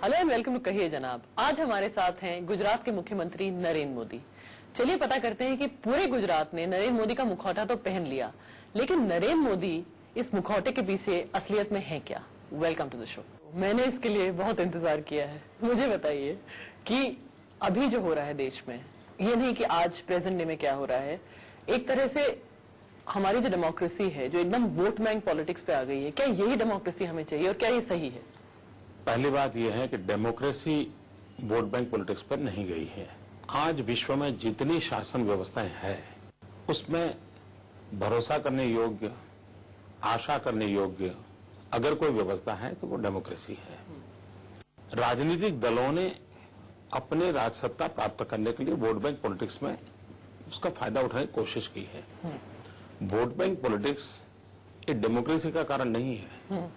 Hello and welcome to कहिए जनाब। आज हमारे साथ हैं गुजरात के मुख्यमंत्री नरेंद्र मोदी। चलिए पता करते हैं कि पूरे गुजरात ने नरेंद्र मोदी का मुखौटा तो पहन लिया, लेकिन नरेंद्र मोदी इस मुखौटे के पीछे असलियत में है क्या? Welcome to the show. मैंने इसके लिए बहुत इंतजार किया है। मुझे बताइए कि अभी जो हो रहा है देश में, ये नहीं कि आज प्रेजेंट डे में क्या हो रहा है, एक तरह से हमारी जो डेमोक्रेसी है जो एकदम वोट बैंक पॉलिटिक्स पे आ गई है, क्या यही डेमोक्रेसी हमें चाहिए और क्या ये सही है? पहली बात यह है कि डेमोक्रेसी वोट बैंक पॉलिटिक्स पर नहीं गई है। आज विश्व में जितनी शासन व्यवस्थाएं हैं उसमें भरोसा करने योग्य, आशा करने योग्य अगर कोई व्यवस्था है तो वो डेमोक्रेसी है। राजनीतिक दलों ने अपने राजसत्ता प्राप्त करने के लिए वोट बैंक पॉलिटिक्स में उसका फायदा उठाने की कोशिश की है। वोट बैंक पॉलिटिक्स ये डेमोक्रेसी का कारण नहीं है।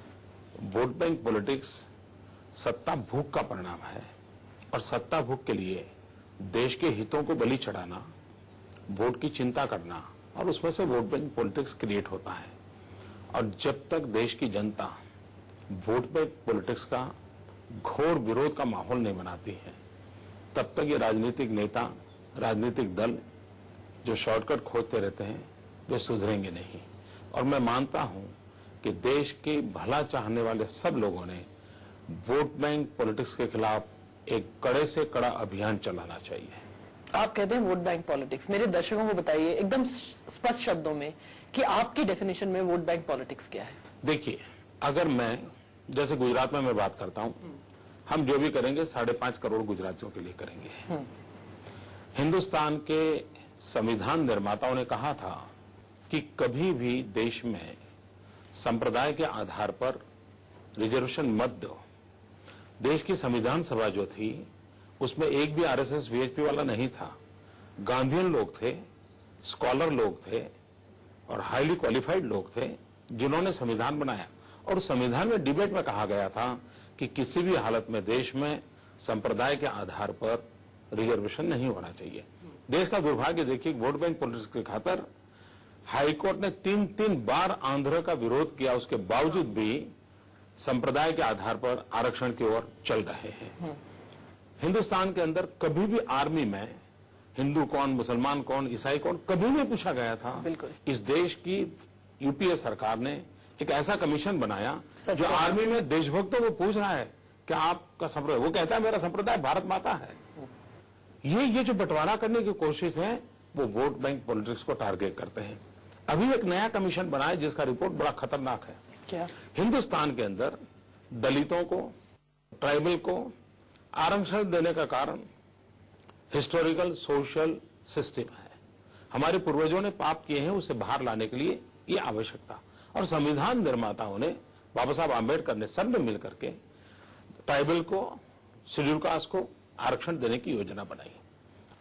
वोट बैंक पॉलिटिक्स सत्ता भूख का परिणाम है और सत्ता भूख के लिए देश के हितों को बलि चढ़ाना, वोट की चिंता करना और उसमें से वोट बैंक पॉलिटिक्स क्रिएट होता है। और जब तक देश की जनता वोट बैंक पॉलिटिक्स का घोर विरोध का माहौल नहीं बनाती है, तब तक ये राजनीतिक नेता, राजनीतिक दल जो शॉर्टकट खोजते रहते हैं वे सुधरेंगे नहीं। और मैं मानता हूं कि देश के भला चाहने वाले सब लोगों ने वोट बैंक पॉलिटिक्स के खिलाफ एक कड़े से कड़ा अभियान चलाना चाहिए। आप कहते हैं वोट बैंक पॉलिटिक्स, मेरे दर्शकों को बताइए एकदम स्पष्ट शब्दों में कि आपकी डेफिनेशन में वोट बैंक पॉलिटिक्स क्या है? देखिए, अगर मैं जैसे गुजरात में मैं बात करता हूं, हम जो भी करेंगे 5.5 करोड़ गुजरातियों के लिए करेंगे। हिंदुस्तान के संविधान निर्माताओं ने कहा था कि कभी भी देश में संप्रदाय के आधार पर रिजर्वेशन मत दो। देश की संविधान सभा जो थी उसमें एक भी आरएसएस वीएचपी वाला नहीं था। गांधीयन लोग थे, स्कॉलर लोग थे और हाईली क्वालिफाइड लोग थे जिन्होंने संविधान बनाया। और संविधान में डिबेट में कहा गया था कि किसी भी हालत में देश में संप्रदाय के आधार पर रिजर्वेशन नहीं होना चाहिए। देश का दुर्भाग्य देखिए, वोट बैंक पॉलिटिक्स की खातर हाईकोर्ट ने 3 बार आंध्र का विरोध किया, उसके बावजूद भी संप्रदाय के आधार पर आरक्षण की ओर चल रहे हैं। हिंदुस्तान के अंदर कभी भी आर्मी में हिंदू कौन, मुसलमान कौन, ईसाई कौन कभी नहीं पूछा गया था। बिल्कुल। इस देश की यूपीए सरकार ने एक ऐसा कमीशन बनाया जो आर्मी में देशभक्तों को पूछ रहा है कि आपका संप्रदाय, वो कहता है मेरा संप्रदाय भारत माता है। ये जो बंटवारा करने की कोशिश है वो वोट बैंक पॉलिटिक्स को टारगेट करते हैं। अभी एक नया कमीशन बना है जिसका रिपोर्ट बड़ा खतरनाक है। क्या? हिंदुस्तान के अंदर दलितों को, ट्राइबल को आरक्षण देने का कारण हिस्टोरिकल सोशल सिस्टम है। हमारे पूर्वजों ने पाप किए हैं, उसे बाहर लाने के लिए ये आवश्यकता। और संविधान निर्माताओं ने, बाबा साहब आंबेडकर ने सब ने मिलकर के ट्राइबल को, शेड्यूल कास्ट को आरक्षण देने की योजना बनाई।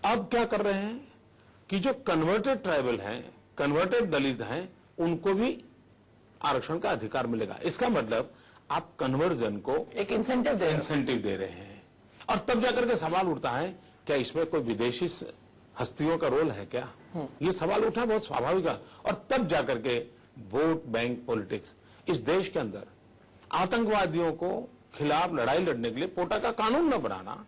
अब क्या कर रहे हैं कि जो कन्वर्टेड ट्राइबल हैं, कन्वर्टेड दलित हैं, उनको भी आरक्षण का अधिकार मिलेगा। इसका मतलब आप कन्वर्जन को एक इंसेंटिव दे रहे हैं। और तब जाकर के सवाल उठता है क्या इसमें कोई विदेशी हस्तियों का रोल है क्या? ये सवाल उठा बहुत स्वाभाविक है। और तब जाकर के वोट बैंक पॉलिटिक्स इस देश के अंदर आतंकवादियों को खिलाफ लड़ाई लड़ने के लिए पोटा का कानून न बनाना,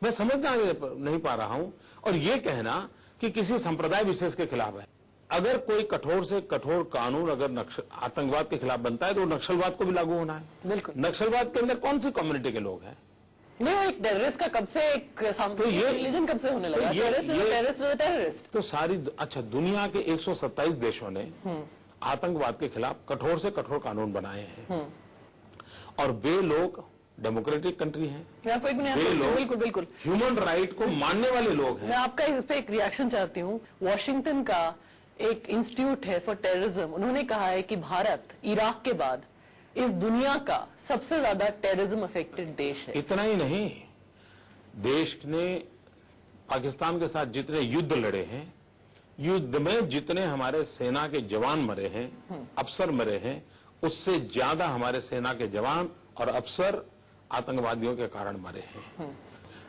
मैं समझना नहीं पा रहा हूं। और ये कहना कि किसी संप्रदाय विशेष के खिलाफ है। अगर कोई कठोर से कठोर कानून अगर आतंकवाद के खिलाफ बनता है तो नक्सलवाद को भी लागू होना है। बिल्कुल। नक्सलवाद के अंदर कौन सी कम्युनिटी के लोग हैं? नहीं, वो एक टेररिस्ट का कब से एक तो ये रिलीजन कब से होने लगा? टेररिस्ट। तो सारी दुनिया के 127 देशों ने आतंकवाद के खिलाफ कठोर से कठोर कानून बनाए हैं। और वे लोग डेमोक्रेटिक कंट्री हैं। वे लोग बिल्कुल ह्यूमन राइट को मानने वाले लोग हैं। मैं आपका इस पे एक रिएक्शन चाहती हूँ। वॉशिंगटन का एक इंस्टीट्यूट है फॉर टेररिज्म, उन्होंने कहा है कि भारत इराक के बाद इस दुनिया का सबसे ज्यादा टेररिज्म अफेक्टेड देश है। इतना ही नहीं, देश ने पाकिस्तान के साथ जितने युद्ध लड़े हैं, युद्ध में जितने हमारे सेना के जवान मरे हैं, अफसर मरे हैं, उससे ज्यादा हमारे सेना के जवान और अफसर आतंकवादियों के कारण मरे हैं।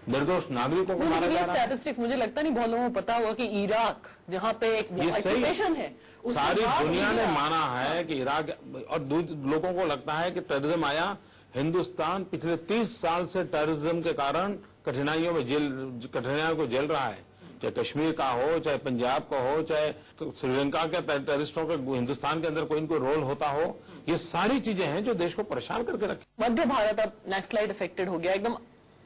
निर्दोष नागरिकों को मारा जा रहा है। स्टैटिस्टिक्स मुझे लगता नहीं बहुत लोगों को पता होगा कि इराक जहां पे एक ऑक्यूपेशन है, सारी दुनिया ने माना है कि इराक, और लोगों को लगता है कि टेररिज्म आया हिंदुस्तान पिछले 30 साल से टेररिज्म के कारण कठिनाइयों को झेल रहा है। चाहे कश्मीर का हो, चाहे पंजाब का हो, चाहे तो श्रीलंका के टेररिस्टों का हिंदुस्तान के अंदर कोई न कोई रोल होता हो, ये सारी चीजें हैं जो देश को परेशान करके रखे। मध्य भारत अब नक्सलाइट अफेक्टेड हो गया, एकदम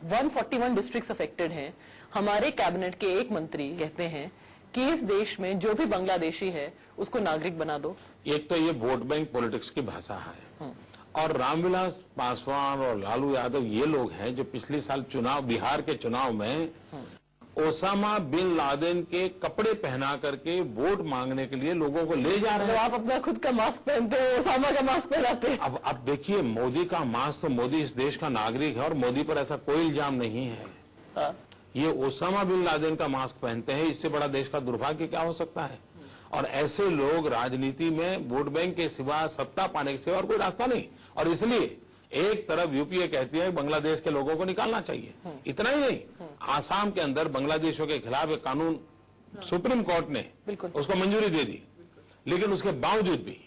141 डिस्ट्रिक्ट्स अफेक्टेड हैं। हमारे कैबिनेट के एक मंत्री कहते हैं कि इस देश में जो भी बांग्लादेशी है उसको नागरिक बना दो। एक तो ये वोट बैंक पॉलिटिक्स की भाषा है, और रामविलास पासवान और लालू यादव ये लोग हैं जो पिछले साल बिहार के चुनाव में ओसामा बिन लादेन के कपड़े पहना करके वोट मांगने के लिए लोगों को ले जा रहे हैं। आप अपना खुद का मास्क पहनते हो, ओसामा का मास्क पहनाते हैं। अब देखिए, मोदी का मास्क, तो मोदी इस देश का नागरिक है और मोदी पर ऐसा कोई इल्जाम नहीं है। हाँ। ये ओसामा बिन लादेन का मास्क पहनते हैं, इससे बड़ा देश का दुर्भाग्य क्या हो सकता है। और ऐसे लोग राजनीति में वोट बैंक के सिवा, सत्ता पाने के सिवा और कोई रास्ता नहीं। और इसलिए एक तरफ यूपीए कहती है बांग्लादेश के लोगों को निकालना चाहिए, इतना ही नहीं, आसाम के अंदर बांग्लादेशियों के खिलाफ एक कानून सुप्रीम कोर्ट ने उसको मंजूरी दे दी, लेकिन उसके बावजूद भी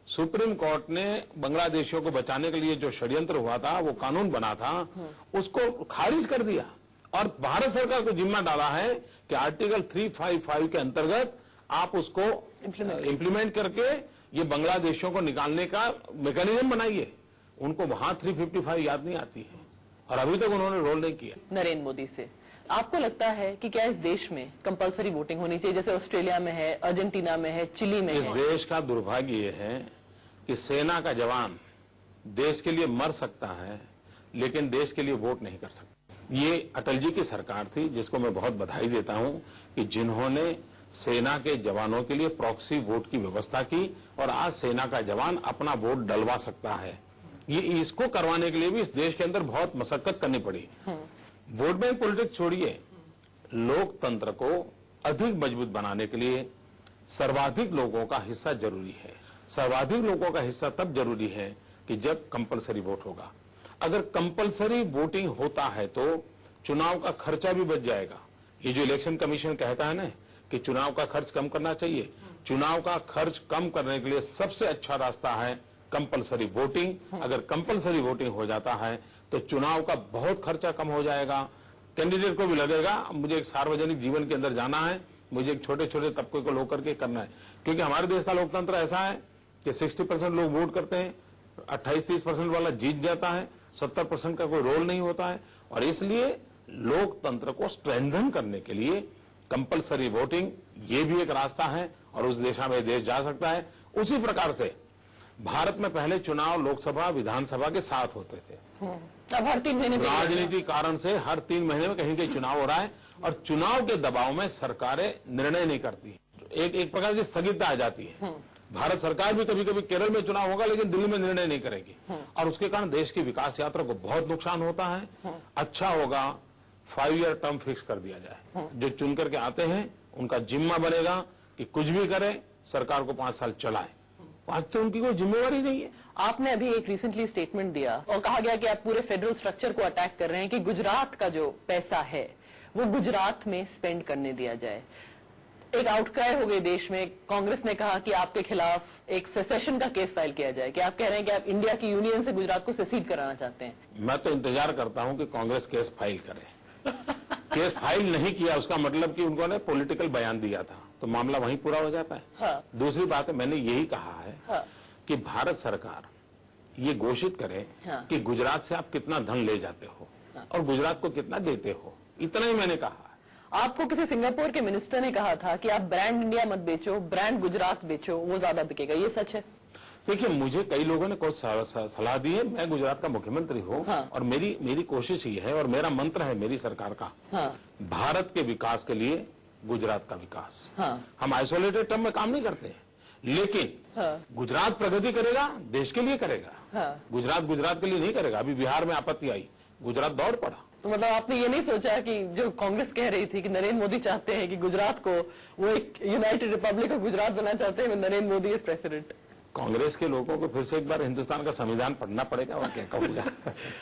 सुप्रीम कोर्ट ने बांग्लादेशियों को बचाने के लिए जो षड्यंत्र हुआ था, वो कानून बना था, उसको खारिज कर दिया। और भारत सरकार को जिम्मा डाला है कि आर्टिकल 355 के अंतर्गत आप उसको इम्प्लीमेंट करके ये बांग्लादेशियों को निकालने का मैकेनिज्म बनाइए। उनको वहां 355 याद नहीं आती है और अभी तक उन्होंने रोल नहीं किया। नरेंद्र मोदी से आपको लगता है कि क्या इस देश में कंपलसरी वोटिंग होनी चाहिए, जैसे ऑस्ट्रेलिया में है, अर्जेंटीना में है, चिली में है? इस देश का दुर्भाग्य ये है कि सेना का जवान देश के लिए मर सकता है, लेकिन देश के लिए वोट नहीं कर सकता। ये अटल जी की सरकार थी, जिसको मैं बहुत बधाई देता हूं कि जिन्होंने सेना के जवानों के लिए प्रॉक्सी वोट की व्यवस्था की, और आज सेना का जवान अपना वोट डलवा सकता है। ये इसको करवाने के लिए भी इस देश के अंदर बहुत मशक्कत करनी पड़ी। वोट बैंक पॉलिटिक्स छोड़िए, लोकतंत्र को अधिक मजबूत बनाने के लिए सर्वाधिक लोगों का हिस्सा जरूरी है। सर्वाधिक लोगों का हिस्सा तब जरूरी है कि जब कंपलसरी वोट होगा। अगर कंपलसरी वोटिंग होता है तो चुनाव का खर्चा भी बच जाएगा। ये जो इलेक्शन कमीशन कहता है ना कि चुनाव का खर्च कम करना चाहिए, चुनाव का खर्च कम करने के लिए सबसे अच्छा रास्ता है कंपलसरी वोटिंग। अगर कंपलसरी वोटिंग हो जाता है तो चुनाव का बहुत खर्चा कम हो जाएगा। कैंडिडेट को भी लगेगा मुझे एक सार्वजनिक जीवन के अंदर जाना है, मुझे एक छोटे छोटे तबके को लो करके करना है। क्योंकि हमारे देश का लोकतंत्र ऐसा है कि 60% लोग वोट करते हैं, 28-30% वाला जीत जाता है, 70% का कोई रोल नहीं होता है। और इसलिए लोकतंत्र को स्ट्रेंथन करने के लिए कंपलसरी वोटिंग ये भी एक रास्ता है और उस दिशा में देश जा सकता है। उसी प्रकार से भारत में पहले चुनाव लोकसभा विधानसभा के साथ होते थे, अब हर 3 महीने राजनीति कारण से हर 3 महीने में कहीं कहीं चुनाव हो रहा है और चुनाव के दबाव में सरकारें निर्णय नहीं करती, एक प्रकार की स्थगितता आ जाती है। भारत सरकार भी कभी कभी केरल में चुनाव होगा लेकिन दिल्ली में निर्णय नहीं करेगी और उसके कारण देश की विकास यात्रा को बहुत नुकसान होता है। अच्छा होगा 5 ईयर टर्म फिक्स कर दिया जाए, जो चुन करके आते हैं उनका जिम्मा बनेगा कि कुछ भी करे सरकार को 5 साल चलाए। आज तो उनकी कोई जिम्मेवारी नहीं है। आपने अभी एक रिसेंटली स्टेटमेंट दिया और कहा गया कि आप पूरे फेडरल स्ट्रक्चर को अटैक कर रहे हैं कि गुजरात का जो पैसा है वो गुजरात में स्पेंड करने दिया जाए। एक आउटक्राई हो गई देश में, कांग्रेस ने कहा कि आपके खिलाफ एक सेसेशन का केस फाइल किया जाए कि आप कह रहे हैं कि आप इंडिया की यूनियन से गुजरात को सेसीड कराना चाहते हैं। मैं तो इंतजार करता हूं कि कांग्रेस केस फाइल करे। केस फाइल नहीं किया उसका मतलब कि उन्होंने पॉलिटिकल बयान दिया था तो मामला वहीं पूरा हो जाता है। हाँ। दूसरी बात है, मैंने यही कहा है हाँ। कि भारत सरकार ये घोषित करे हाँ। कि गुजरात से आप कितना धन ले जाते हो और गुजरात को कितना देते हो, इतना ही मैंने कहा। आपको किसी सिंगापुर के मिनिस्टर ने कहा था कि आप ब्रांड इंडिया मत बेचो, ब्रांड गुजरात बेचो, वो ज्यादा बिकेगा, ये सच है? देखिए, मुझे कई लोगों ने कुछ सलाह दी है। मैं गुजरात का मुख्यमंत्री हूँ। हाँ। और मेरी कोशिश ये है और मेरा मंत्र है मेरी सरकार का, हाँ। भारत के विकास के लिए गुजरात का विकास। हाँ। हम आइसोलेटेड टर्म में काम नहीं करते हैं, लेकिन हाँ। गुजरात प्रगति करेगा, देश के लिए करेगा। हाँ। गुजरात के लिए नहीं करेगा। अभी बिहार में आपत्ति आई, गुजरात दौड़ पड़ा। तो मतलब आपने ये नहीं सोचा कि जो कांग्रेस कह रही थी कि नरेंद्र मोदी चाहते हैं कि गुजरात को वो एक यूनाइटेड रिपब्लिक ऑफ गुजरात बनाना चाहते हैं, नरेंद्र मोदी इज प्रेसिडेंट? कांग्रेस के लोगों को फिर से एक बार हिंदुस्तान का संविधान पढ़ना पड़ेगा और क्या कहूंगा।